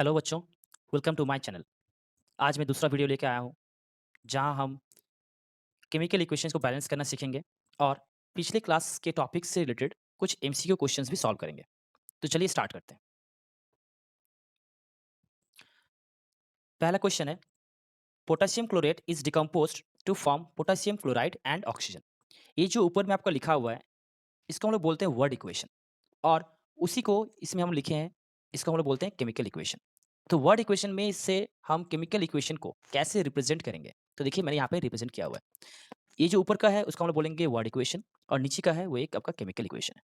Hello बच्चों, welcome to my channel. आज मैं दूसरा वीडियो लेके आया हूँ, जहाँ हम केमिकल इक्वेशंस को बैलेंस करना सीखेंगे और पिछले क्लास के टॉपिक से रिलेटेड कुछ एमसीक्यू क्वेश्चंस भी सॉल्व करेंगे। तो चलिए स्टार्ट करते हैं। पहला क्वेश्चन है, potassium chlorate is decomposed to form potassium chloride and oxygen. ये जो ऊपर में आपका लिखा हुआ है, इसको हम लोग बोलते हैं वर्ड इक्वेशन और उसी को इसमें हम लिखे हैं, इसको हम लोग बोलते हैं केमिकल इक्वेशन। तो वर्ड इक्वेशन में इससे हम केमिकल इक्वेशन को कैसे रिप्रेजेंट करेंगे? तो देखिए मैंने यहाँ पे रिप्रेजेंट किया हुआ है। ये जो ऊपर का है उसको हम लोग बोलेंगे वर्ड इक्वेशन और नीचे का है वो एक आपका केमिकल इक्वेशन है।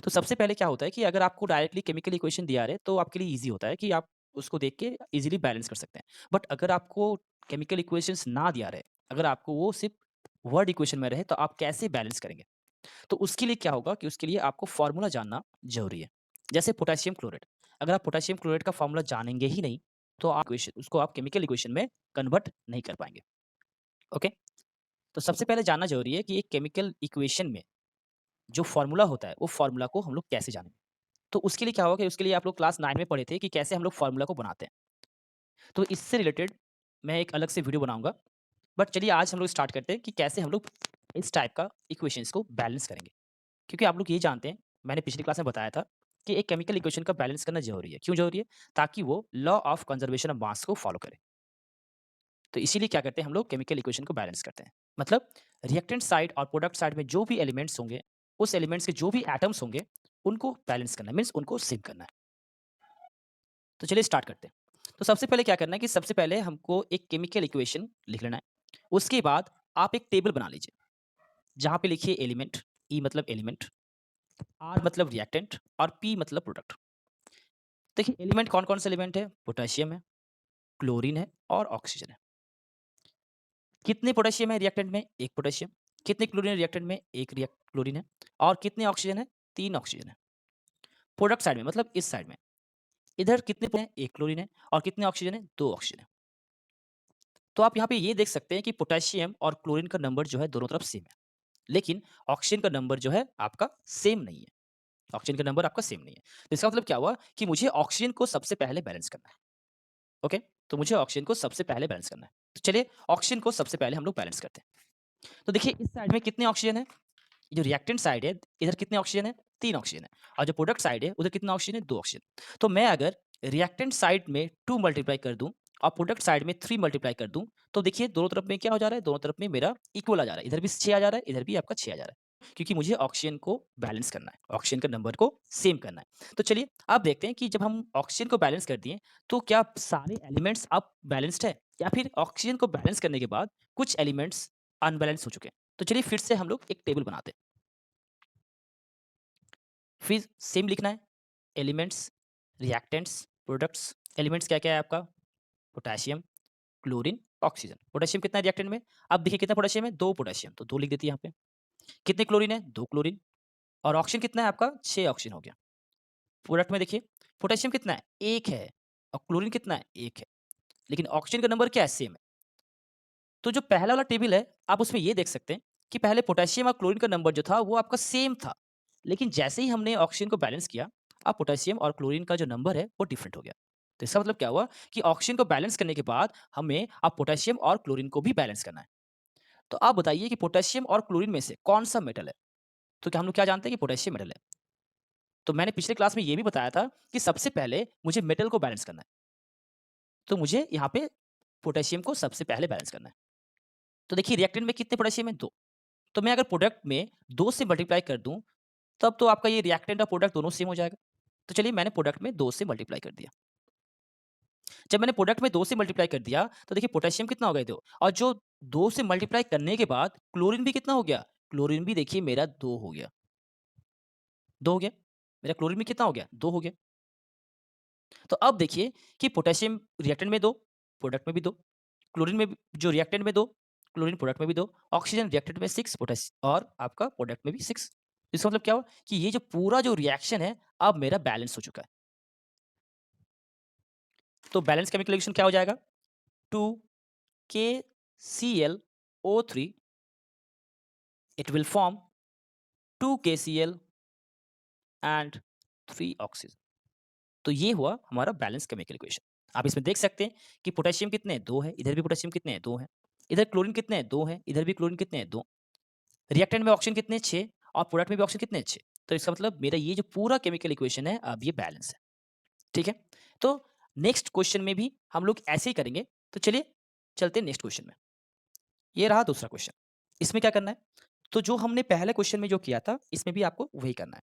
तो सबसे पहले क्या होता है कि अगर आपको डायरेक्टली केमिकल इक्वेशन दिया रहे तो आपके लिए ईज़ी होता है कि आप उसको देख के ईज़िली बैलेंस कर सकते हैं। बट अगर आपको केमिकल इक्वेशंस ना दिया रहे, अगर आपको वो सिर्फ़ वर्ड इक्वेशन में रहे तो आप कैसे बैलेंस करेंगे? तो उसके लिए क्या होगा कि उसके लिए आपको फ़ॉर्मूला जानना ज़रूरी है। जैसे पोटेशियम क्लोराइड, अगर आप पोटेशियम क्लोराइड का फ़ॉर्मूला जानेंगे ही नहीं, तो आप इक्वेशन उसको आप केमिकल इक्वेशन में कन्वर्ट नहीं कर पाएँगे। ओके? तो सबसे पहले जानना ज़रूरी है कि एक केमिकल इक्वेशन में जो फ़ॉर्मूला होता है, वो फ़ॉर्मूला को हम लोग कैसे जानें? तो उसके लिए क्या होगा कि उसके लिए आप लोग क्लास 9 में पढ़े थे कि कैसे हम लोग फ़ॉर्मूला को बनाते हैं। तो इससे रिलेटेड मैं एक अलग से वीडियो बनाऊँगा। बट चलिए आज हम लोग स्टार्ट करते हैं कि कैसे हम लोग इस टाइप का इक्वेशंस को बैलेंस करेंगे। क्योंकि आप लोग ये जानते हैं, मैंने पिछली क्लास में बताया था कि एक केमिकल इक्वेशन का बैलेंस करना ज़रूरी है। क्यों ज़रूरी है? ताकि वो law of conservation of mass को फ़ॉलो करे। तो इसीलिए क्या करते हैं हम लोग केमिकल इक्वेशन को बैलेंस करते हैं। मतलब रिएक्टेंट साइड और प्रोडक्ट साइड में जो भी एलिमेंट्स होंगे, उस एलिमेंट्स के जो भी एटम्स होंगे, उनको बैलेंस करना है, मीन्स उनको सेव करना है। तो चलिए स्टार्ट करते हैं। तो सबसे पहले क्या करना है कि सबसे पहले हमको एक केमिकल इक्वेशन लिख लेना है। उसके बाद आप एक टेबल बना लीजिए, जहाँ पे लिखिए एलिमेंट, ई मतलब एलिमेंट, आर मतलब रिएक्टेंट और पी मतलब प्रोडक्ट। देखिए एलिमेंट कौन-कौन से एलिमेंट है? पोटेशियम है, क्लोरीन है और ऑक्सीजन है। कितने पोटेशियम है रिएक्टेंट में? 1 पोटेशियम। कितने क्लोरीन है रिएक्टेंट में? 1 क्लोरीन है। और कितने ऑक्सीजन है? 3 ऑक्सीजन है। प्रोडक्ट साइड में मतलब इस साइड में, इधर कितने हैं? 1 क्लोरीन है और कितने ऑक्सीजन है? 2 ऑक्सीजन है। तो आप यहाँ पे ये देख सकते हैं कि पोटेशियम और क्लोरीन का नंबर जो है दोनों तरफ सेम है। लेकिन ऑक्सीजन का नंबर जो है आपका सेम नहीं है। ऑक्सीजन का नंबर आपका सेम नहीं है। तो इसका मतलब क्या हुआ कि मुझे ऑक्सीजन को सबसे पहले बैलेंस करना है। ओके? तो मुझे ऑक्सीजन को सबसे पहले बैलेंस करना है। तो चलिए ऑक्सीजन को सबसे पहले हम लोग बैलेंस करते हैं। तो देखिए इस साइड में कितने ऑक्सीजन है? जो रिएक्टेंट साइड है, इधर कितने ऑक्सीजन है? 3 ऑक्सीजन है और जो प्रोडक्ट साइड है, उधर कितना ऑक्सीजन है? 2 ऑक्सीजन। तो मैं अगर रिएक्टेंट साइड में 2 मल्टीप्लाई कर दूँ और प्रोडक्ट साइड में 3 मल्टीप्लाई कर दूँ, तो देखिए दोनों तरफ में क्या हो जा रहा है? दोनों तरफ में मेरा इक्वल आ जा रहा है। इधर भी 6 आ जा रहा है, इधर भी आपका 6 आ जा रहा है। क्योंकि मुझे ऑक्सीजन को बैलेंस करना है, ऑक्सीजन के नंबर को सेम करना है। तो चलिए अब देखते हैं कि जब हम ऑक्सीजन को बैलेंस कर दिए, तो क्या सारे एलिमेंट्स अब बैलेंस्ड है या फिर ऑक्सीजन को बैलेंस करने के बाद कुछ एलिमेंट्स अनबैलेंस हो चुके हैं? तो चलिए फिर से हम लोग एक टेबल बनाते हैं। फिर सेम लिखना है, एलिमेंट्स, रिएक्टेंट्स, प्रोडक्ट्स। एलिमेंट्स क्या-क्या है आपका? Potassium, chlorine, oxygen. पोटेशियम कितना है रिएक्टेंट में? अब देखिए कितना पोटेशियम है? 2 पोटेशियम, तो 2 लिख देते हैं यहाँ पे। कितने क्लोरीन है? 2 क्लोरीन और ऑक्सीजन कितना है आपका? 6 ऑक्सीजन हो गया। प्रोडक्ट में देखिए, पोटेशियम कितना है? 1 है और क्लोरीन कितना है? 1 है। लेकिन ऑक्सीजन का नंबर क्या है? सेम है। तो जो पहला वाला टेबल है, आप उसमें ये देख सकते हैं कि पहले पोटेशियम और क्लोरीन का नंबर जो था, वो आपका सेम था। लेकिन जैसे ही हमने ऑक्सीजन को बैलेंस किया, अब पोटेशियम और क्लोरीन का जो नंबर है, वो डिफरेंट हो गया। तो इसका मतलब क्या हुआ कि ऑक्सीजन को बैलेंस करने के बाद हमें अब पोटेशियम और क्लोरीन को भी बैलेंस करना है। तो आप बताइए कि पोटेशियम और क्लोरीन में से कौन-सा मेटल है? तो क्या हम लोग क्या जानते हैं कि पोटेशियम मेटल है। तो मैंने पिछले क्लास में ये भी बताया था कि सबसे पहले मुझे मेटल को बैलेंस करना है। तो मुझे यहाँ पे पोटेशियम को सबसे पहले बैलेंस करना है। तो देखिए रिएक्टेंट में कितने पोटेशियम है? 2। तो मैं अगर प्रोडक्ट में 2 से मल्टीप्लाई कर दूँ, तब तो आपका ये रिएक्टेंट और प्रोडक्ट दोनों सेम हो जाएगा। तो चलिए मैंने प्रोडक्ट में 2 से मल्टीप्लाई कर दिया। जब मैंने प्रोडक्ट में 2 से मल्टीप्लाई कर दिया, तो देखिए पोटेशियम कितना हो गया 2 और जो 2 से मल्टीप्लाई करने के बाद क्लोरीन भी कितना हो गया? क्लोरीन भी देखिए मेरा 2 हो गया। 2 हो गया। मेरा क्लोरीन भी कितना हो गया? 2 हो गया। तो अब देखिए कि पोटेशियम रिएक्टेंट में 2, प्रोडक्ट में भी 2, क्लोरीन में भी जो रिएक्टेंट में 2, क्लोरीन प्रोडक्ट में भी 2, ऑक्सीजन रिएक्टेंट में 6 और आपका प्रोडक्ट में भी 6। इसका मतलब क्या हुआ कि ये जो पूरा जो रिएक्शन है, अब मेरा बैलेंस हो चुका है। तो बैलेंस केमिकल रिएक्शन क्या हो जाएगा? 2KClO3 it will form 2KCl and 3 oxygen. तो ये हुआ हमारा बैलेंस केमिकल इक्वेशन। आप इसमें देख सकते हैं कि पोटेशियम कितने हैं? 2 है, इधर भी पोटेशियम कितने हैं? 2 हैं। इधर क्लोरीन कितने हैं? 2 हैं, इधर भी क्लोरीन कितने हैं? 2। रिएक्टेंट में ऑक्सीजन कितने हैं? 6 और प्रोडक्ट में भी ऑक्सीजन कितने हैं? 6। तो इसका मतलब मेरा ये जो पूरा केमिकल इक्वेशन है, अब ये बैलेंस है। ठीक है? तो नेक्स्ट क्वेश्चन में भी हम लोग ऐसे ही करेंगे। तो चलिए चलते हैं नेक्स्ट क्वेश्चन में। ये रहा दूसरा क्वेश्चन। इसमें क्या करना है? तो जो हमने पहले क्वेश्चन में जो किया था, इसमें भी आपको वही करना है।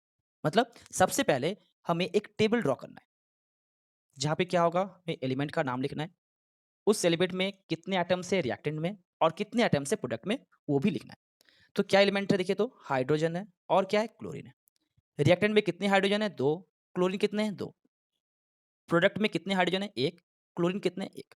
मतलब सबसे पहले हमें एक टेबल ड्रॉ करना है, जहाँ पे क्या होगा, हमें एलिमेंट का नाम लिखना है। उस एलिमेंट में कितने एटम्स है रिएक्टेंट में और कितने एटम्स है प्रोडक्ट में, वो भी लिखना है। तो क्या एलिमेंट है देखिए, तो हाइड्रोजन है और क्या है, क्लोरीन है। रिएक्टेंट में कितने हाइड्रोजन है, 2। क्लोरीन कितने हैं, 2। प्रोडक्ट में कितने हाइड्रोजन है, 1। क्लोरीन कितने हैं, 1।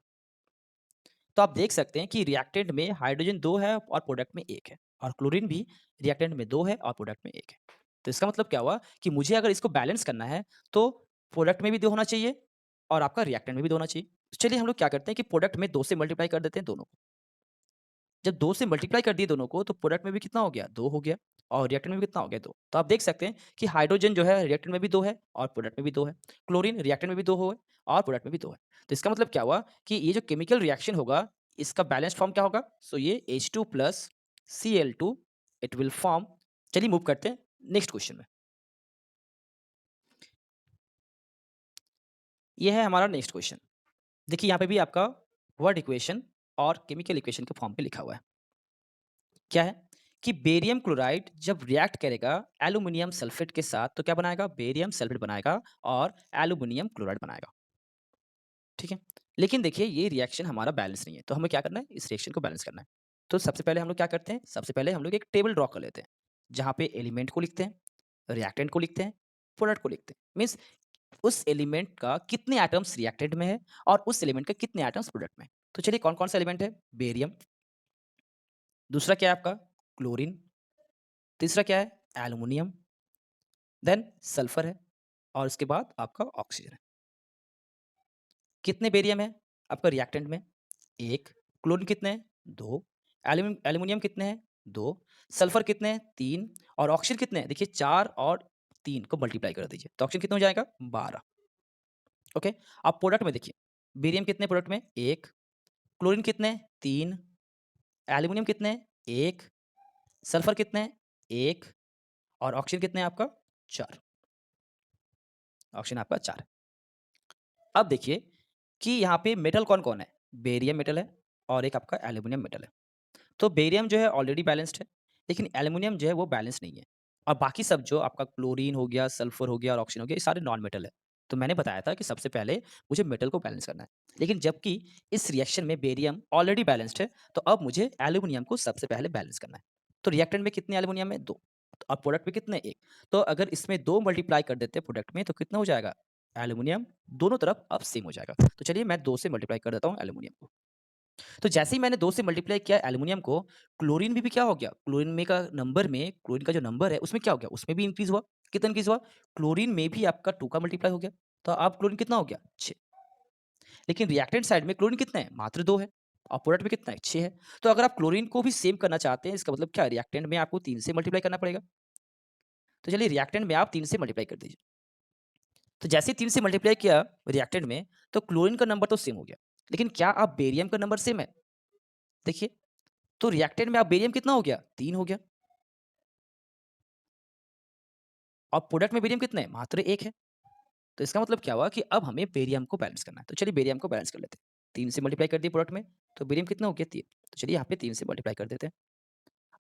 तो आप देख सकते हैं कि रिएक्टेंट में हाइड्रोजन 2 है और प्रोडक्ट में 1 है, और क्लोरीन भी रिएक्टेंट में 2 है और प्रोडक्ट में 1 है। तो इसका मतलब क्या हुआ कि मुझे अगर इसको बैलेंस करना है, तो प्रोडक्ट में भी 2 होना चाहिए और आपका रिएक्टेंट में भी 2 होना चाहिए। तो चलिए हम लोग क्या करते हैं कि प्रोडक्ट में 2 से मल्टीप्लाई कर देते हैं दोनों को। जब 2 से मल्टीप्लाई कर दिए दोनों को, तो प्रोडक्ट में भी कितना हो गया, 2 हो गया, और रिएक्टेंट में भी कितना हो गया, 2। तो आप देख सकते हैं कि हाइड्रोजन जो है रिएक्टेंट में भी 2 है और प्रोडक्ट में भी 2 है। क्लोरीन रिएक्टेंट में भी 2 है और प्रोडक्ट में भी 2 है। तो इसका मतलब क्या हुआ कि ये जो केमिकल रिएक्शन होगा, इसका बैलेंस्ड फॉर्म क्या होगा? सो ये H2 plus Cl2 it will form. चलिए मूव करते हैं नेक्स्ट क्वेश्चन में। ये है हमारा नेक्स्ट क्वेश्चन। देखिए यहाँ पे भी आपका वर्ड इक्वेशन और केमिकल इक्वेशन के फॉर्म पे लिखा हुआ है। क्या है कि बेरियम क्लोराइड जब रिएक्ट करेगा एल्यूमिनियम सल्फेट के साथ, तो क्या बनाएगा, बेरियम सल्फेट बनाएगा और एल्यूमिनियम क्लोराइड बनाएगा। ठीक है? लेकिन देखिए ये रिएक्शन हमारा बैलेंस नहीं है, तो हमें क्या करना है, इस रिएक्शन को बैलेंस करना है। तो सबसे पहले हम लोग क्या करते हैं, सबसे पहले हम लोग एक टेबल ड्रॉ कर लेते हैं, जहाँ पे एलिमेंट को लिखते हैं, रिएक्टेंट को लिखते हैं, प्रोडक्ट को लिखते हैं। मीन्स उस एलिमेंट का कितने एटम्स रिएक्टेंट में है और उस एलिमेंट का कितने एटम्स प्रोडक्ट में है। तो चलिए कौन कौन सा एलिमेंट है, बेरियम। दूसरा क्या है आपका, क्लोरीन। तीसरा क्या है, एल्युमिनियम। देन सल्फर है, और उसके बाद आपका ऑक्सीजन है। कितने बेरियम है आपका रिएक्टेंट में, 1। क्लोरीन कितने हैं, 2। एल्युमिनियम कितने हैं, 2। सल्फर कितने हैं, 3। और ऑक्सीजन कितने हैं, देखिए 4 और 3 को मल्टीप्लाई कर दीजिए, तो ऑक्सीजन कितना हो जाएगा, 12। ओके। अब प्रोडक्ट में देखिए, बेरियम कितने प्रोडक्ट में, 1। क्लोरीन कितने हैं, 3। एल्युमिनियम कितने हैं, 1। सल्फर कितने हैं, 1। और ऑक्सीजन कितने हैं आपका, 4। ऑक्सीजन आपका 4 है। अब देखिए कि यहाँ पे मेटल कौन-कौन है? बेरियम मेटल है और एक आपका एल्यूमीनियम मेटल है। तो बेरियम जो है ऑलरेडी बैलेंस्ड है, लेकिन एल्यूमीनियम जो है वो बैलेंस नहीं है। और बाकी सब जो आपका क्लोरीन हो गया, सल्फर हो गया और ऑक्सीजन हो गया, ये सारे नॉन मेटल है। तो मैंने बताया था कि सबसे पहले मुझे मेटल को बैलेंस करना है। लेकिन जबकि इस रिएक्शन में बेरियम ऑलरेडी बैलेंस्ड है, तो अब मुझे एल्यूमीनियम को सबसे पहले बैलेंस करना है। तो रिएक्टेंट में कितने एल्यूमीनियम है? 2। और प्रोडक्ट में कितने? 1। तो अगर इसमें 2 मल्टीप्लाई कर देते हैं प्रोडक्ट में, तो कितना हो जाएगा? एल्यूमीनियम दोनों तरफ अब सेम हो जाएगा। तो चलिए मैं 2 से मल्टीप्लाई कर देता हूँ एल्यूमीनियम को। तो जैसे ही मैंने 2 से मल्टीप्लाई किया एल्यूमीनियम को, क्लोरीन में भी क्या हो गया? क्लोरीन में का नंबर में, क्लोरीन का जो नंबर है उसमें क्या हो गया? उसमें भी इंक्रीज़ हुआ। कितना इंक्रीज़ हुआ? क्लोरीन में भी आपका 2 का मल्टीप्लाई हो गया। तो अब क्लोरीन कितना हो गया? 6। लेकिन रिएक्टेंट साइड में क्लोरीन कितना है? मात्र 2 है और प्रोडक्ट में कितना है? 6 है। तो अगर आप क्लोरीन को भी सेम करना चाहते हैं, इसका मतलब क्या है? रिएक्टेंट में आपको 3 से मल्टीप्लाई करना पड़ेगा। तो चलिए रिएक्टेंट में आप 3 से मल्टीप्लाई कर दीजिए। तो जैसे ही 3 से मल्टीप्लाई किया रिएक्टेंट में, तो क्लोरीन का नंबर तो सेम हो गया। लेकिन क्या अब बेरियम का नंबर सेम है? देखिए, तो रिएक्टेंट में अब बेरियम कितना हो गया? 3 हो गया। और प्रोडक्ट में बेरियम कितना है? मात्र 1 है। तो इसका मतलब क्या हुआ कि अब हमें बेरियम को बैलेंस करना है। तो चलिए बेरियम को बैलेंस कर लेते हैं। 3 से मल्टीप्लाई कर दिए प्रोडक्ट में, तो बेरियम कितना हो गया? 3। तो चलिए यहाँ पे 3 से मल्टीप्लाई कर देते हैं।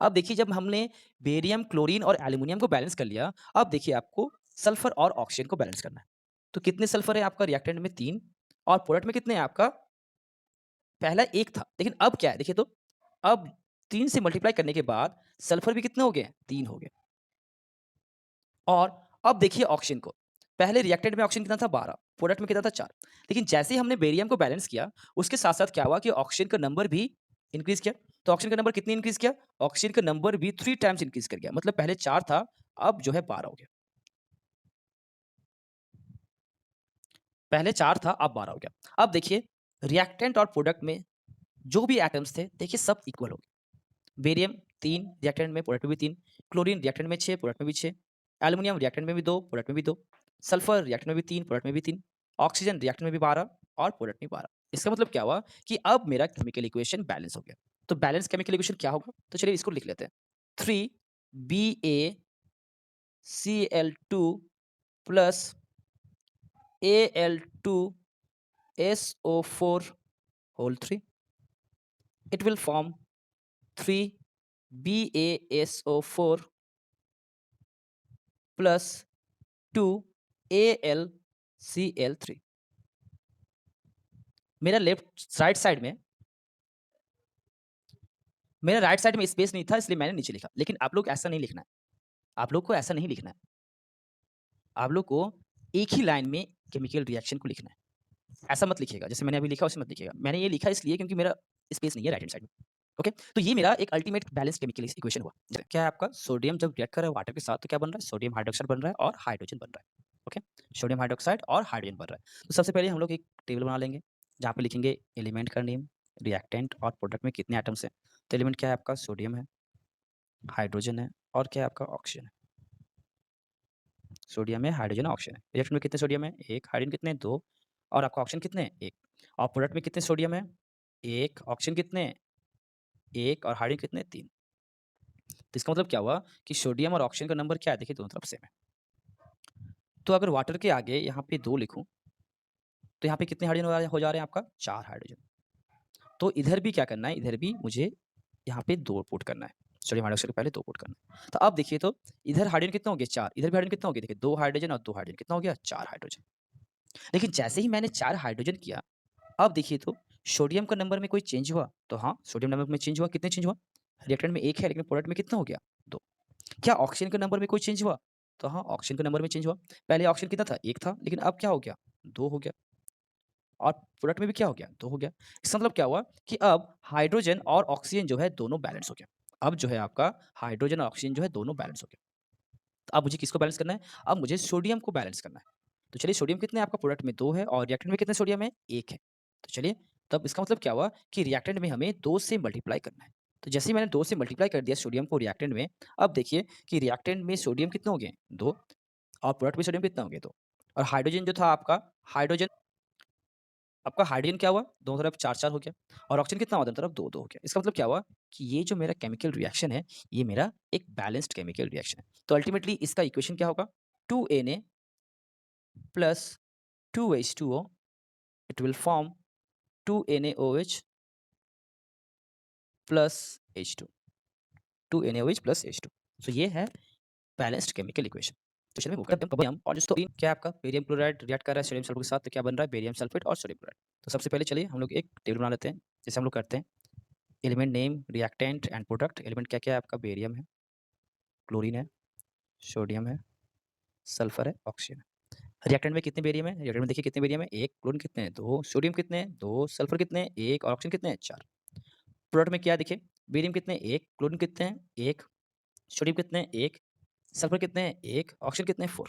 अब देखिए जब हमने बेरियम, क्लोरीन और एल्यूमीनियम को बैलेंस कर लिया, अब देखिए आपको सल्फर और ऑक्सीजन को बैलेंस करना है। तो कितने सल्फर है आपका रिएक्टेंट में? 3। और प्रोडक्ट में कितने हैं आपका? पहला 1 था, लेकिन अब क्या है देखिए तो, अब 3 से मल्टीप्लाई करने के बाद सल्फर भी कितने हो गए? 3 हो गए। और अब देखिए ऑक्सीजन को, पहले रिएक्टेंट में ऑक्सीजन कितना था? 12, प्रोडक्ट में कितना था? 4। लेकिन जैसे ही हमने बेरियम को बैलेंस किया, उसके साथ-साथ क्या हुआ कि ऑक्सीजन का नंबर भी इंक्रीज़ किया। तो ऑक्सीजन का नंबर कितनी इंक्रीज़ किया? ऑक्सीजन का नंबर भी 3 टाइम्स इंक्रीज़ कर गया। मतलब पहले 4 था, अब जो है 12 हो गया। पहले 4 था, अब 12 हो गया। अब देखिए रिएक्टेंट और प्रोडक्ट में जो भी एटम्स थे, देखिए सब इक्वल हो गए। बेरियम 3 रिएक्टेंट में, प्रोडक्ट में भी 3। क्लोरीन रिएक्टेंट में 6, प्रोडक्ट में भी 6। एल्यूमीनियम रिएक्टेंट में भी 2, प्रोडक्ट में भी 2। सल्फर रिएक्टेंट में भी 3, प्रोडक्ट में भी 3। ऑक्सीजन रिएक्टेंट में भी 12 और प्रोडक्ट में 12। इसका मतलब क्या हुआ कि अब मेरा केमिकल इक्वेशन बैलेंस हो गया। तो बैलेंस केमिकल इक्वेशन क्या होगा? तो चलिए इसको लिख लेते हैं। 3BaCl2 plus Al2SO4 whole 3, it will form 3BaSO4 plus 2AlCl3। मेरा लेफ्ट राइट साइड में मेरा राइट साइड में स्पेस नहीं था, इसलिए मैंने नीचे लिखा। लेकिन आप लोग ऐसा नहीं लिखना है। आप लोग को ऐसा नहीं लिखना है। आप लोग को एक ही लाइन में केमिकल रिएक्शन को लिखना है। ऐसा मत लिखिएगा, जैसे मैंने अभी लिखा वैसे मत लिखिएगा। मैंने ये लिखा इसलिए क्योंकि मेरा स्पेस नहीं है राइट हैंड साइड में। ओके? तो ये मेरा एक अल्टीमेट बैलेंस केमिकल इक्वेशन हुआ। क्या है आपका? सोडियम जब रिएक्ट कर रहा है वाटर के साथ तो क्या बन रहा है? सोडियम हाइड्रॉक्साइड बन रहा है और हाइड्रोजन बन रहा है। ओके? सोडियम हाइड्रॉक्साइड और हाइड्रोजन बन रहा है। तो सबसे पहले हम लोग एक टेबल बना लेंगे, जहाँ पे लिखेंगे एलिमेंट का नेम, रिएक्टेंट और प्रोडक्ट में कितने एटम्स हैं। तो एलिमेंट क्या है आपका? सोडियम है, हाइड्रोजन है और क्या है आपका? ऑक्सीजन है। सोडियम है, हाइड्रोजन है, ऑक्सीजन है। रिएक्शन में कितने सोडियम है? 1, हाइड्रोजन कितने हैं? 2 और आपका ऑक्सीजन कितने हैं? 1 और प्रोडक्ट में कितने सोडियम है? 1, ऑक्सीजन कितने हैं? 1 और हाइड्रोजन कितने? 3। तो इसका मतलब क्या हुआ कि सोडियम और ऑक्सीजन का नंबर क्या है? देखिए दोनों तरफ सेम है। तो अगर वाटर के आगे यहाँ पे 2 लिखूँ, तो यहाँ पे कितने हाइड्रोजन हो जा रहे हैं आपका? 4 हाइड्रोजन। तो इधर भी क्या करना है? इधर भी मुझे यहाँ पे 2 पुट करना है। सोडियम हाइड्रॉक्साइड के पहले 2 पुट करना है। तो अब देखिए तो इधर हाइड्रोजन कितने हो गए? 4, इधर भी हाइड्रोजन कितना हो गया? देखिए 2 हाइड्रोजन और 2 हाइड्रोजन कितना हो गया? 4 हाइड्रोजन। लेकिन जैसे ही मैंने 4 हाइड्रोजन किया, अब देखिए तो सोडियम का नंबर में कोई चेंज हुआ? तो हाँ, सोडियम नंबर में चेंज हुआ। कितने चेंज हुआ? रिएक्टेंट में 1 है लेकिन प्रोडक्ट में कितना हो गया? 2। क्या ऑक्सीजन के नंबर में कोई चेंज हुआ? तो हाँ, ऑक्सीजन के नंबर में चेंज हुआ। पहले ऑक्सीजन कितना था? 1 था, लेकिन अब क्या हो गया? 2 हो गया और प्रोडक्ट में भी क्या हो गया? 2 हो गया। इसका मतलब क्या हुआ कि अब हाइड्रोजन और ऑक्सीजन जो है दोनों बैलेंस हो गया। अब जो है आपका हाइड्रोजन और ऑक्सीजन जो है दोनों बैलेंस हो गया। तो अब मुझे किसको बैलेंस करना है? अब मुझे सोडियम को बैलेंस करना है। तो चलिए सोडियम कितने हैं आपका? प्रोडक्ट में 2 है और रिएक्टेंट में कितने सोडियम है? 1 है। तो चलिए तब इसका मतलब क्या हुआ कि रिएक्टेंट में हमें 2 से मल्टीप्लाई करना है। तो जैसे ही मैंने 2 से मल्टीप्लाई कर दिया सोडियम को रिएक्टेंट में, अब देखिए कि रिएक्टेंट में सोडियम कितने हो गए? 2 और प्रोडक्ट में सोडियम कितना हो गया? 2 और हाइड्रोजन जो था आपका हाइड्रोजन क्या हुआ? दोनों तरफ 4-4 हो गया और ऑक्सीजन कितना हुआ? दोनों तरफ 2-2 हो गया। इसका मतलब क्या हुआ कि ये जो मेरा केमिकल रिएक्शन है, ये मेरा एक बैलेंस्ड केमिकल रिएक्शन है। तो अल्टीमेटली इसका इक्वेशन क्या होगा? 2Na plus 2H2O, it will form 2NaOH plus H2, 2NaOH plus H2। तो ये है बैलेंस्ड केमिकल इक्वेशन। तो चलिए मूव करते हैं। हम और जिसको क्या है आपका बेरियम क्लोराइड रिएक्ट कर रहा है सोडियम सल्फेट के साथ, तो क्या बन रहा है? बेरियम सल्फेट और सोडियम क्लोराइड। तो सबसे पहले चलिए हम लोग एक टेबल बना लेते हैं, जैसे हम लोग करते हैं। Element name, reactant and product. Element क्या-क्या है आपका? बेरियम है, क्लोरीन है, सोडियम है, सल्फर है, ऑक्सीजन है। रिएक्टेंट में कितने बेरियम है? रिएक्टेंट में देखिए कितने बेरियम है? 1, क्लोरीन कितने हैं? 2, सोडियम कितने हैं? 2, सल्फर कितने हैं? 1 और ऑक्सीजन कितने हैं? 4। प्रोडक्ट में क्या है देखिए, बेरियम कितने हैं? 1, क्लोरीन कितने हैं? 1, सोडियम कितने हैं? 1, सल्फर कितने हैं? 1, ऑक्सीजन कितने हैं? 4।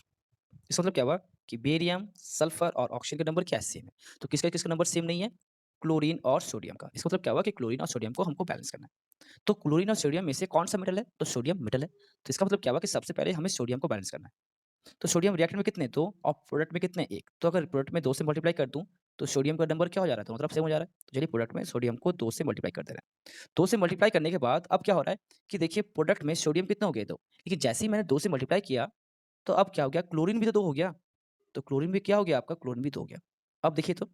इसका मतलब क्या हुआ कि बेरियम, सल्फर और ऑक्सीजन का नंबर क्या है? सेम है। तो किसका-किसका नंबर सेम नहीं है? क्लोरीन और सोडियम का। इसका मतलब क्या हुआ कि क्लोरीन और सोडियम को हमको बैलेंस करना है। तो क्लोरीन और सोडियम में से कौन-सा मेटल है? तो सोडियम मेटल है। तो इसका मतलब क्या हुआ कि सबसे पहले हमें सोडियम को बैलेंस करना है। तो सोडियम रिएक्टेंट में कितने? 2 और प्रोडक्ट में कितने? 1। तो अगर प्रोडक्ट में 2 से मल्टीप्लाई कर दूँ, तो सोडियम का नंबर क्या हो जा रहा है? दोनों तरफ सेम हो जा रहा है। तो चलिए प्रोडक्ट में सोडियम को 2 से मल्टीप्लाई कर दे रहे हैं। 2 से मल्टीप्लाई करने के बाद अब क्या हो रहा है कि देखिए प्रोडक्ट में सोडियम कितना हो गया? 2। लेकिन जैसे ही मैंने 2 से मल्टीप्लाई किया, तो अब क्या हो गया? क्लोरीन भी तो 2 हो गया। तो क्लोरीन भी क्या हो गया आपका? क्लोरीन भी 2 हो गया। अब देखिए तो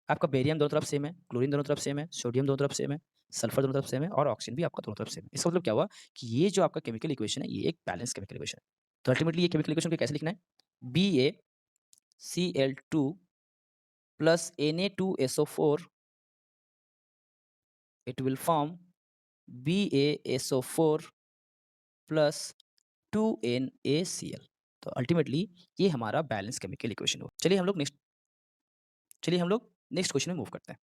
आपका बेरियम दोनों तरफ सेम है, क्लोरीन दोनों तरफ सेम है, सोडियम दोनों तरफ सेम है, सल्फर दोनों तरफ सेम है और ऑक्सीजन भी आपका दोनों तरफ सेम है। इसका मतलब क्या हुआ कि ये जो आपका केमिकल इक्वेशन है, ये एक बैलेंस केमिकल इक्वेशन है। तो अल्टीमेटली ये केमिकल इक्वेशन को कैसे लिखना है? BaCl2 plus Na2SO4, it will form BaSO4 plus 2NaCl। तो अल्टीमेटली ये हमारा बैलेंस केमिकल इक्वेशन हुआ। चलिए हम लोग नेक्स्ट क्वेश्चन में मूव करते हैं।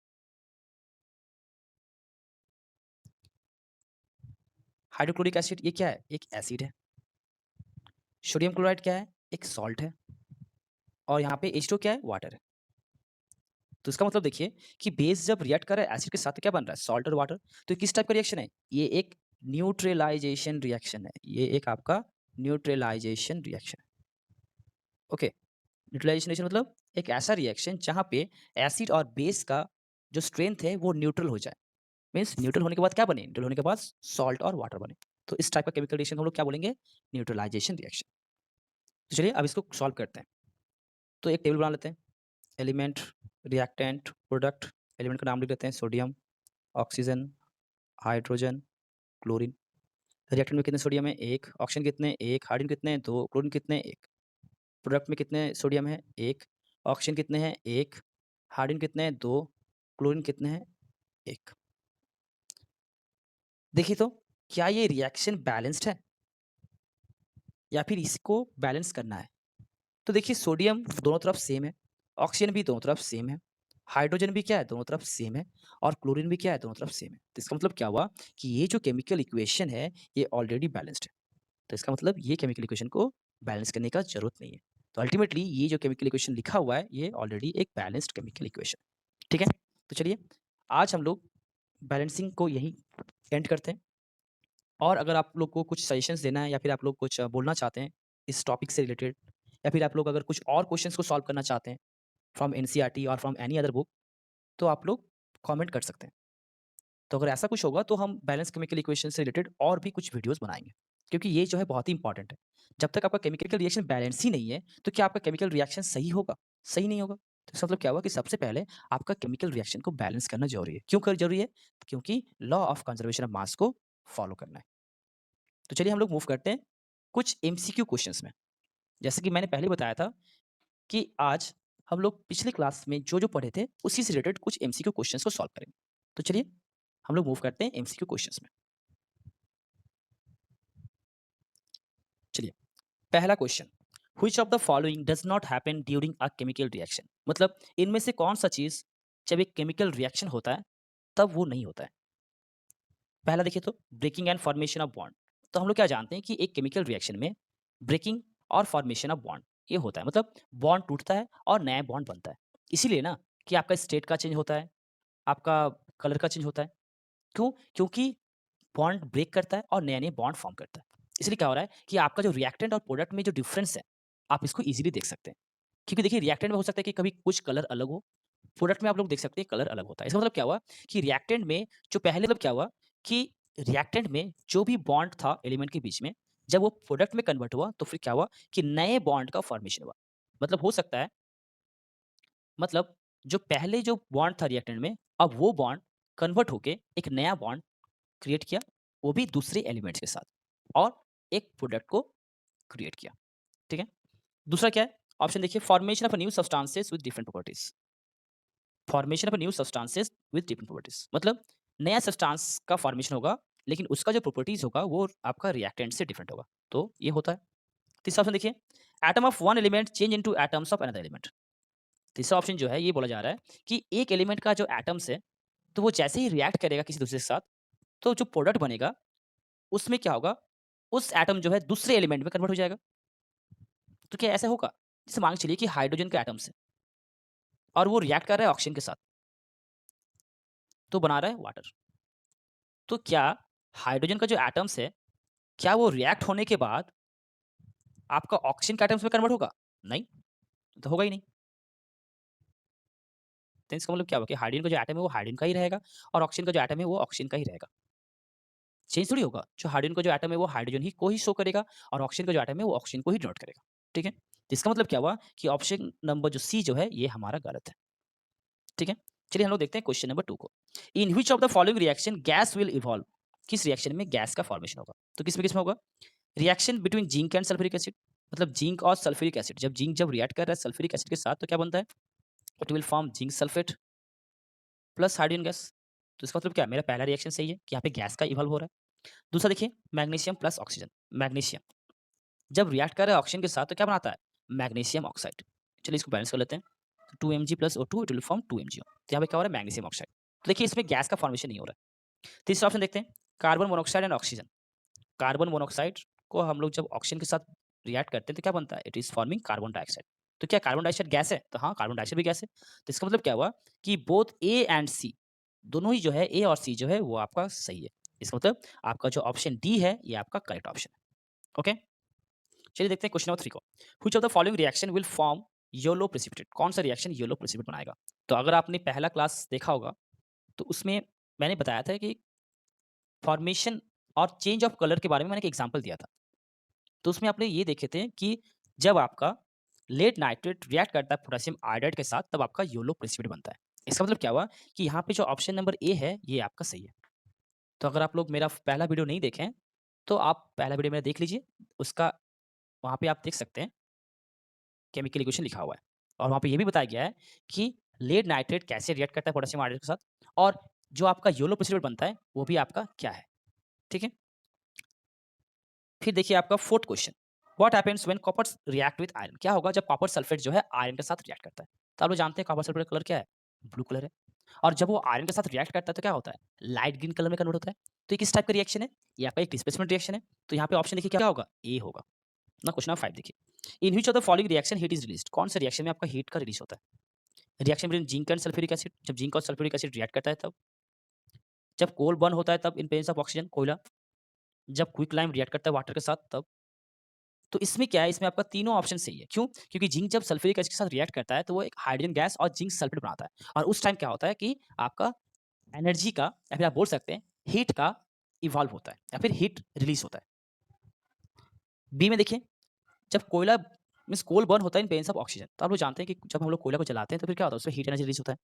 हाइड्रोक्लोरिक एसिड ये क्या है? एक एसिड है। सोडियम क्लोराइड क्या है? एक सॉल्ट है और यहाँ पे H2 क्या है? वाटर है। तो इसका मतलब देखिए कि बेस जब रिएक्ट कर रहा है एसिड के साथ तो क्या बन रहा है? सॉल्ट और वाटर। तो ये किस टाइप का रिएक्शन है? ये एक न्यूट्रलाइजेशन रिएक्शन है। ये एक आपका न्यूट्रलाइजेशन रिएक्शन है। ओके, न्यूट्रलाइजेशन मतलब एक ऐसा रिएक्शन जहाँ पे एसिड और बेस का जो स्ट्रेंथ है वो न्यूट्रल हो जाए। मीन्स न्यूट्रल होने के बाद क्या बने? न्यूट्रल होने के बाद सॉल्ट और वाटर बने। तो इस टाइप का केमिकल रिएक्शन को हम लोग क्या बोलेंगे? Neutralisation reaction. तो चलिए अब इसको सॉल्व करते हैं। तो एक टेबल बना लेते हैं। Element, reactant, product. एलिमेंट का नाम लिख लेते हैं sodium, oxygen, hydrogen, chlorine. Reactant में कितने सोडियम है? 1। ऑक्सीजन कितने? 1। हाइड्रोजन कितने? 2। क्लोरीन कितने? 1। प्रोडक्ट में कितने सोडियम है? 1। ऑक्सीजन कितने हैं? 1। हाइड्रोजन कितने हैं? 2। क्लोरीन कितने हैं? 1। देखिए तो क्या ये रिएक्शन बैलेंस्ड है या फिर इसको बैलेंस करना है? तो देखिए सोडियम दोनों तरफ सेम है, ऑक्सीजन भी दोनों तरफ सेम है, हाइड्रोजन भी क्या है? दोनों तरफ सेम है और क्लोरीन भी क्या है? दोनों तरफ सेम है। तो इसका मतलब क्या हुआ कि ये जो केमिकल इक्वेशन है ये ऑलरेडी बैलेंस्ड है। तो इसका मतलब ये केमिकल इक्वेशन को बैलेंस करने का ज़रूरत नहीं है। तो अल्टीमेटली ये जो केमिकल इक्वेशन लिखा हुआ है ये ऑलरेडी एक बैलेंस्ड केमिकल इक्वेशन है। ठीक है? तो चलिए आज हम लोग बैलेंसिंग को यहीं एंड करते हैं और अगर आप लोग को कुछ सजेशंस देना है या फिर आप लोग कुछ बोलना चाहते हैं इस टॉपिक से रिलेटेड या फिर आप लोग अगर कुछ और क्वेश्चंस को सॉल्व करना चाहते हैं फ्रॉम एनसीईआरटी और फ्रॉम एनी अदर बुक तो आप लोग कमेंट कर सकते हैं। तो अगर ऐसा कुछ होगा तो हम बैलेंस केमिकल इक्वेशन से रिलेटेड और भी कुछ वीडियोस बनाएँगे। क्योंकि ये जो है बहुत ही इंपॉर्टेंट है। जब तक आपका केमिकल रिएक्शन बैलेंस ही नहीं है, तो क्या आपका केमिकल रिएक्शन सही होगा? सही नहीं होगा। तो इसका मतलब क्या हुआ कि सबसे पहले आपका केमिकल रिएक्शन को बैलेंस करना ज़रूरी है। क्यों कर ज़रूरी है? क्योंकि law of conservation of mass को फॉलो करना है। तो चलिए हम लोग मूव करते हैं कुछ एमसीक्यू क्वेश्चंस में। जैसे कि मैंने पहले बताया था कि आज हम लोग पिछली क्लास में जो-जो पढ़े थे, उसी से रिलेटेड कुछ एमसीक्यू क्वेश्चंस को सॉल्व करेंगे। तो चलिए हम लोग मूव करते हैं एमसीक्यू क्वेश्चंस में। चलिए पहला question which of the following does not happen during a chemical reaction मतलब इनमें से कौन सा चीज जब एक केमिकल रिएक्शन होता है तब वो नहीं होता है। पहला देखिए तो breaking and formation of bond. तो हम लोग क्या जानते हैं कि एक केमिकल रिएक्शन में ब्रेकिंग और फॉर्मेशन ऑफ बॉन्ड ये होता है मतलब बॉन्ड टूटता है और नया बॉन्ड बनता है। इसीलिए ना कि आपका स्टेट का चेंज होता है, आपका कलर का चेंज होता है। क्यों? क्योंकि बॉन्ड ब्रेक करता है और नया-नया बॉन्ड फॉर्म करता है। इसलिए क्या हो रहा है कि आपका जो रिएक्टेंट और प्रोडक्ट में जो डिफरेंस है, आप इसको ईज़िली देख सकते हैं। क्योंकि देखिए रिएक्टेंट में हो सकता है कि कभी कुछ कलर अलग हो, प्रोडक्ट में आप लोग देख सकते हैं कलर अलग होता है। इसका मतलब क्या हुआ कि रिएक्टेंट में जो पहले मतलब क्या हुआ कि रिएक्टेंट में जो भी बॉन्ड था एलिमेंट के बीच में, जब वो प्रोडक्ट में कन्वर्ट हुआ तो फिर क्या हुआ कि नए बॉन्ड का फॉर्मेशन हुआ। मतलब हो सकता है मतलब जो पहले जो बॉन्ड था रिएक्टेंट में, अब वो बॉन्ड कन्वर्ट होके एक नया बॉन्ड क्रिएट किया, वो भी दूसरे एलिमेंट्स के साथ और एक प्रोडक्ट को क्रिएट किया, ठीक है? दूसरा क्या है? ऑप्शन देखिए formation of a new substances with different properties. Formation of a new substances with different properties मतलब नया सब्सटेंस का फॉर्मेशन होगा, लेकिन उसका जो प्रॉपर्टीज होगा वो आपका रिएक्टेंट से डिफरेंट होगा। तो ये होता है। तीसरा ऑप्शन देखिए atom of one element change into atoms of another element. तीसरा ऑप्शन जो है ये बोला जा रहा है कि एक एलिमेंट का जो एटम्स है, तो वो जैसे ही रिएक्ट करेगा किसी दूसरे के साथ, तो जो प्रोडक्ट बनेगा उसमें क्या होगा, उस एटम जो है दूसरे एलिमेंट में कन्वर्ट हो जाएगा। तो क्या ऐसा होगा? जैसे मान के चलिए कि हाइड्रोजन के एटम्स है और वो रिएक्ट कर रहा है ऑक्सीजन के साथ, तो बना रहा है वाटर। तो क्या हाइड्रोजन का जो एटम्स है, क्या वो रिएक्ट होने के बाद आपका ऑक्सीजन के एटम्स में कन्वर्ट होगा? नहीं, तो होगा ही नहीं। तो इसका मतलब क्या हुआ कि हाइड्रोजन का जो एटम है वो हाइड्रोजन का ही रहेगा और ऑक्सीजन का जो एटम है वो ऑक्सीजन का ही रहेगा। चेंज थोड़ी होगा। जो हाइड्रोजन का जो एटम है वो हाइड्रोजन ही को ही शो करेगा और ऑक्सीजन का जो एटम है वो ऑक्सीजन को ही डिनोट करेगा। ठीक है? तो इसका मतलब क्या हुआ कि ऑप्शन नंबर जो सी जो है ये हमारा गलत है। ठीक है? चलिए हम लोग देखते हैं क्वेश्चन नंबर 2 को। In which of the following reaction gas will evolve? किस रिएक्शन में गैस का फॉर्मेशन होगा? तो किसमें होगा? Reaction between zinc and sulphuric acid मतलब जिंक और सल्फ्यूरिक एसिड जब जिंक जब रिएक्ट कर रहा है सल्फ्यूरिक एसिड के साथ तो क्या बनता है? It will form zinc sulphate plus hydrogen gas. तो इसका मतलब क्या है? मेरा पहला रिएक्शन सही है कि यहाँ पे गैस का इवॉल्व हो रहा है। दूसरा देखिए मैग्नीशियम प्लस ऑक्सीजन। मैग्नीशियम जब रिएक्ट कर रहा है ऑक्सीजन के साथ तो क्या बनाता है? Magnesium oxide. चलिए इसको बैलेंस कर लेते हैं। 2 Mg plus O2 it will form 2 MgO। तो यहाँ पे क्या हो रहा है? Magnesium oxide. तो देखिए इसमें गैस का फॉर्मेशन नहीं हो रहा है। तीसरा ऑप्शन देखते हैं carbon monoxide and oxygen. Carbon monoxide को हम लोग जब ऑक्सीजन के साथ रिएक्ट करते हैं तो क्या बनता है? It is forming carbon dioxide. तो क्या कार्बन डाइऑक्साइड गैस है? तो हाँ, कार्बन डाइऑक्साइड भी गैस है। तो इसका मतलब क्या हुआ कि बोथ ए एंड सी दोनों ही जो है ए और सी जो है वो आपका सही है। इसका मतलब आपका जो ऑप्शन डी है ये आपका करेक्ट ऑप्शन है। ओके? चलिए देखते हैं क्वेश्चन नंबर 3 को। Which of the following reaction will form yellow precipitate. कौन सा रिएक्शन येलो प्रेसिपिटेट बनाएगा? तो अगर आपने पहला क्लास देखा होगा, तो उसमें मैंने बताया था कि फॉर्मेशन और चेंज ऑफ कलर के बारे में मैंने एक एग्ज़ाम्पल दिया था। तो उसमें आपने ये देखे थे कि जब आपका लेड नाइट्रेट रिएक्ट करता है पोटेशियम आयोडाइड के साथ, तब आपका येलो प्रेसिपिटेट बनता है। इसका मतलब क्या हुआ कि यहाँ पे जो ऑप्शन नंबर ए है, ये आपका सही है। तो अगर आप लोग मेरा पहला वीडियो नहीं देखे हैं, तो आप पहला वीडियो मेरा देख लीजिए। उसका वहाँ पे आप देख सकते हैं केमिकल इक्वेशन लिखा हुआ है, और वहाँ पे ये भी बताया गया है कि लेड नाइट्रेट कैसे रिएक्ट करता है पोटेशियम आयोडाइड के साथ, और जो आपका येलो प्रेसिपिटेट बनता है, वो भी आपका क्या है, ठीक है? फिर देखिए आपका 4th question, what happens when copper react with iron? क्या होगा जब कॉपर सल्फेट जो है आयरन के साथ रिएक्ट करता है? तो आप लोग जानते हैं कॉपर सल्फेट का कलर क्या है? ब्लू कलर है। और जब वो आयरन के साथ रिएक्ट करता है तो क्या होता है? लाइट ग्रीन कलर में कन्वर्ट होता है। तो ये किस टाइप का रिएक्शन है? ये आपका एक डिस्प्लेसमेंट रिएक्शन है। तो यहाँ पे ऑप्शन देखिए क्या होगा? ए होगा। ना क्वेश्चन नंबर 5 देखिए। In which of the following reaction heat is released? कौन से रिएक्शन में आपका हीट का रिलीज होता है? Reaction between zinc and sulphuric acid, जब जिंक और सल्फ्यूरिक एसिड रिएक्ट करता है तब। जब कोल बर्न होता है तब इन प्रेजेंस ऑफ ऑक्सीजन, कोयला। जब क्विक रिएक्ट करता है वाटर के साथ तब। तो इसमें क्या है, इसमें आपका तीनों ऑप्शन सही है। क्यों? क्योंकि जिंक जब सल्फ्यूरिक एसिड के साथ रिएक्ट करता है तो वो एक हाइड्रोजन गैस और जिंक सल्फेट बनाता है, और उस टाइम क्या होता है कि आपका एनर्जी का, या फिर आप बोल सकते हैं हीट का इवॉल्व होता है, या फिर हीट रिलीज होता है। बी में देखिए, जब कोयला मीन्स कोल बर्न होता है इन प्रेजेंस ऑफ ऑक्सीजन, तो आप लोग जानते हैं कि जब हम लोग कोयला को जलाते हैं तो फिर क्या होता है, उसमें हीट एनर्जी रिलीज होता है।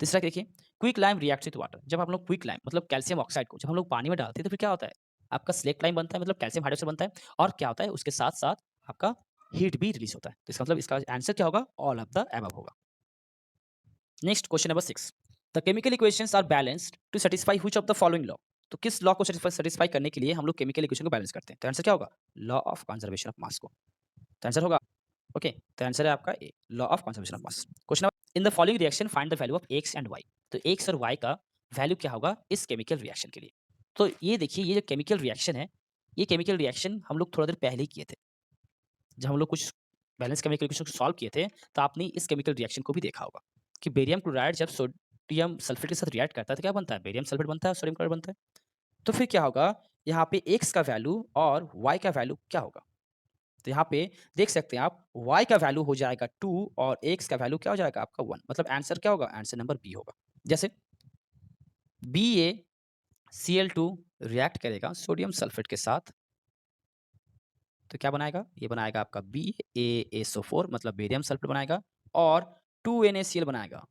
तीसरा देखिए, quick lime reacts with water. जब हम लोग क्विक लाइम मतलब कैल्शियम ऑक्साइड को जब हम लोग पानी में डालते हैं तो फिर क्या होता है, आपका स्लेक्ट लाइम बनता है, मतलब कैल्शियम हाइड्रोक्साइड बनता है, और क्या होता है उसके साथ-साथ आपका हीट भी रिलीज़ होता है। तो इसका मतलब इसका आंसर क्या होगा? ऑल ऑफ द अबव होगा। Next question number 6, the chemical equations are balanced to satisfy which of the following law? तो किस लॉ को सैटिस्फाई करने के लिए हम लोग केमिकल इक्वेशन को बैलेंस करते हैं? तो आंसर क्या होगा? Law of conservation of mass को। तो आंसर होगा ओके, तो आंसर है आपका A, law of conservation of mass. Question number, in the following reaction find the value of X and Y. तो एक्स और वाई का वैल्यू क्या होगा इस केमिकल रिएक्शन के लिए? तो ये देखिए, ये जो केमिकल रिएक्शन है, ये केमिकल रिएक्शन हम लोग थोड़ा देर पहले ही किए थे। जब हम लोग कुछ बैलेंस केमिकल इक्वेशन को सॉल्व किए थे, तो आपने इस केमिकल रिएक्शन को भी देखा होगा कि बेरियम क्लोराइड जब सोडियम सल्फेट के साथ रिएक्ट करता है तो क्या बनता है? बेरियम सल्फेट बनता है और सोडियम क्लोराइड बनता है। तो फिर क्या होगा, यहाँ पे एक्स का वैल्यू और वाई का वैल्यू क्या होगा? तो यहाँ पे देख सकते हैं आप, y का वैल्यू हो जाएगा 2 और x का वैल्यू क्या हो जाएगा आपका 1। मतलब आंसर क्या होगा? आंसर नंबर बी होगा। जैसे BaCl2 रिएक्ट करेगा सोडियम सल्फेट के साथ, तो क्या बनाएगा? ये बनाएगा आपका BaSO4, मतलब बेरियम सल्फेट बनाएगा, और 2NaCl बनाएगा।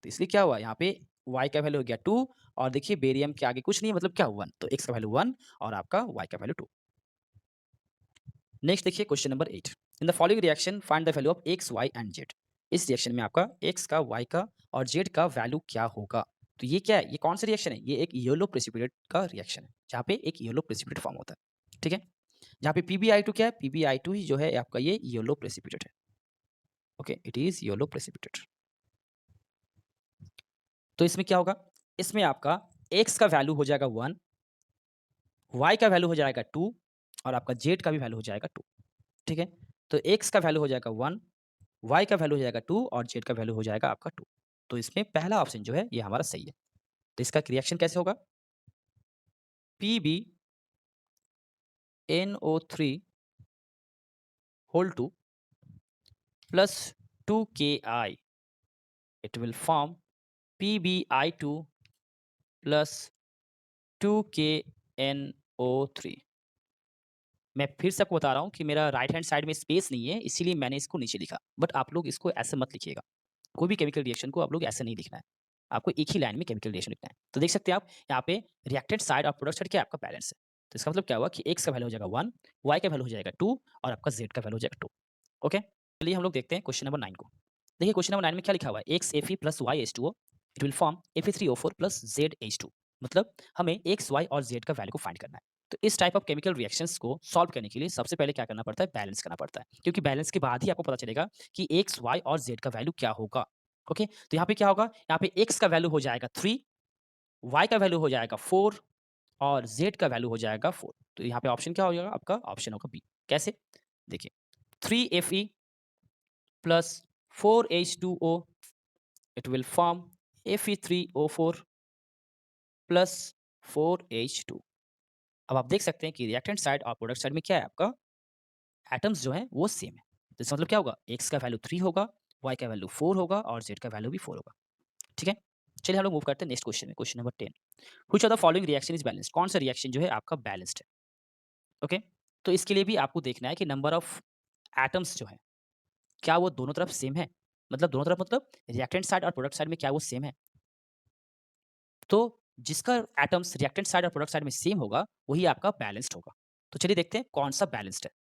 तो इसलिए क्या हुआ यहाँ पे, y का वैल्यू हो गया 2, और देखिए बेरियम के आगे कुछ नहीं है, मतलब क्या 1, तो x का वैल्यू 1 और आपका y का वैल्यू 2। नेक्स्ट देखिए question number 8, in the following reaction find the value of x y and z. इस रिएक्शन में आपका एक्स का, वाई का और जेड का वैल्यू क्या होगा? तो ये क्या है, ये कौन सा रिएक्शन है? ये एक येलो प्रेसिपिटेट का रिएक्शन है, जहाँ पे एक येलो प्रेसिपिटेट फॉर्म होता है, ठीक है? जहाँ पे PbI2 क्या है, PbI2 ही जो है आपका ये येलो प्रेसिपिटेट है। Okay, it is yellow precipitate. तो इसमें क्या होगा, इसमें आपका एक्स का वैल्यू हो जाएगा 1, वाई का वैल्यू हो जाएगा 2, और आपका जेड का भी वैल्यू हो जाएगा 2, ठीक है? तो एक्स का वैल्यू हो जाएगा 1, y का वैल्यू हो जाएगा 2 और z का वैल्यू हो जाएगा आपका 2। तो इसमें पहला ऑप्शन जो है ये हमारा सही है। तो इसका रिएक्शन कैसे होगा? PbNO3 whole 2 plus 2Ki, it will form PbI2 plus 2KNO3। मैं फिर से आपको बता रहा हूँ कि मेरा राइट हैंड साइड में स्पेस नहीं है, इसीलिए मैंने इसको नीचे लिखा। बट आप लोग इसको ऐसे मत लिखिएगा। कोई भी केमिकल रिएक्शन को आप लोग ऐसे नहीं लिखना है। आपको एक ही लाइन में केमिकल रिएक्शन लिखना है। तो देख सकते हैं आप यहाँ पे रिएक्टेंट साइड और प्रोडक्ट साइड क्या है, आपका बैलेंस है। तो इसका मतलब क्या हुआ कि एक्स का वैल्यू हो जाएगा 1, वाई का वैल्यू हो जाएगा 2 और आपका जेड का वैल्यू हो जाएगा 2। ओके? चलिए हम लोग देखते हैं क्वेश्चन नंबर 9 को। देखिए क्वेश्चन नंबर 9 में क्या लिखा हुआ है, x Fe plus y H2O, it will form Fe3O4 plus z H2। मतलब हमें एक्स, वाई और जेड का वैल्यू को फाइंड करना है। तो इस टाइप ऑफ केमिकल रिएक्शंस को सॉल्व करने के लिए सबसे पहले क्या करना पड़ता है, बैलेंस करना पड़ता है। क्योंकि बैलेंस के बाद ही आपको पता चलेगा कि एक्स, वाई और जेड का वैल्यू क्या होगा। ओके, तो यहाँ पे क्या होगा, यहाँ पे एक्स का वैल्यू हो जाएगा 3, वाई का वैल्यू हो जाएगा 4 और जेड का वैल्यू हो जाएगा 4। तो यहाँ पे ऑप्शन क्या हो जाएगा आपका, ऑप्शन होगा बी। कैसे? देखिए 3Fe plus 4H2O, it will form Fe3O4 plus 4H2। अब आप देख सकते हैं कि रिएक्टेंट साइड और प्रोडक्ट साइड में क्या है, आपका एटम्स जो हैं वो सेम है। तो इसका मतलब क्या होगा? x का वैल्यू 3 होगा, y का वैल्यू 4 होगा और z का वैल्यू भी 4 होगा। ठीक है? चलिए हम लोग मूव करते हैं नेक्स्ट क्वेश्चन में, question number 10। Which of the following reaction is balanced? कौन सा रिएक्शन जो है आपका बैलेंस्ड है? ओके? तो इसके लिए भी आपको देखना है कि नंबर ऑफ एटम्स जो हैं, क्या वो दोनों तरफ सेम है? मतलब दोनों तरफ मतलब रिएक्टेंट साइड और प्रोडक्ट साइड में क्या वो सेम है? तो जिसका एटम्स रिएक्टेंट साइड और प्रोडक्ट साइड में सेम होगा, वही आपका बैलेंस्ड होगा। तो चलिए देखते हैं कौन-सा बैलेंस्ड है।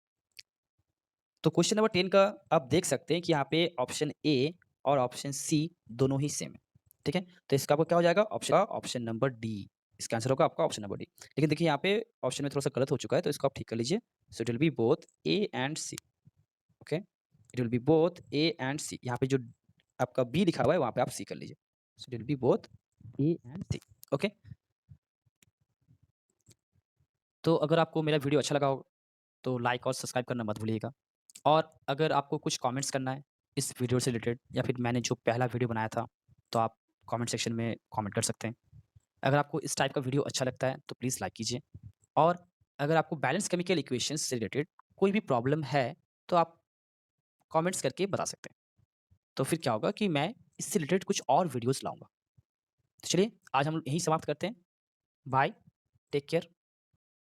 तो क्वेश्चन नंबर 10 का आप देख सकते हैं कि यहाँ पे ऑप्शन ए और ऑप्शन सी दोनों ही सेम है। ठीक है? तो इसका आपका क्या हो जाएगा? Option number D. इसका आंसर होगा आपका ऑप्शन नंबर डी। लेकिन देखिए यहाँ पे ऑप्शन में थोड़ा-सा गलत हो चुका है, तो इसको आप ठीक कर लीजिए। So it will be both A and C. Okay? It will be both A and C. यहाँ पे जो आपका बी लिखा हुआ है, वहाँ पे आप सी कर लीजिए। So it will be both A and C. Okay? तो अगर आपको मेरा वीडियो अच्छा लगा हो, तो लाइक और सब्सक्राइब करना मत भूलिएगा। और अगर आपको कुछ कमेंट्स करना है इस वीडियो से रिलेटेड या फिर मैंने जो पहला वीडियो बनाया था, तो आप कमेंट सेक्शन में कमेंट कर सकते हैं। अगर आपको इस टाइप का वीडियो अच्छा लगता है, तो प्लीज़ लाइक कीजिए। और अगर आपको बैलेंस केमिकल इक्वेशंस से रिलेटेड कोई भी प्रॉब्लम है, तो आप कमेंट्स करके बता सकते हैं। तो फिर क्या होगा कि मैं इससे रिलेटेड कुछ और वीडियोज़ लाऊँगा। तो चलिए, आज हम यहीं समाप्त करते हैं। Bye, take care.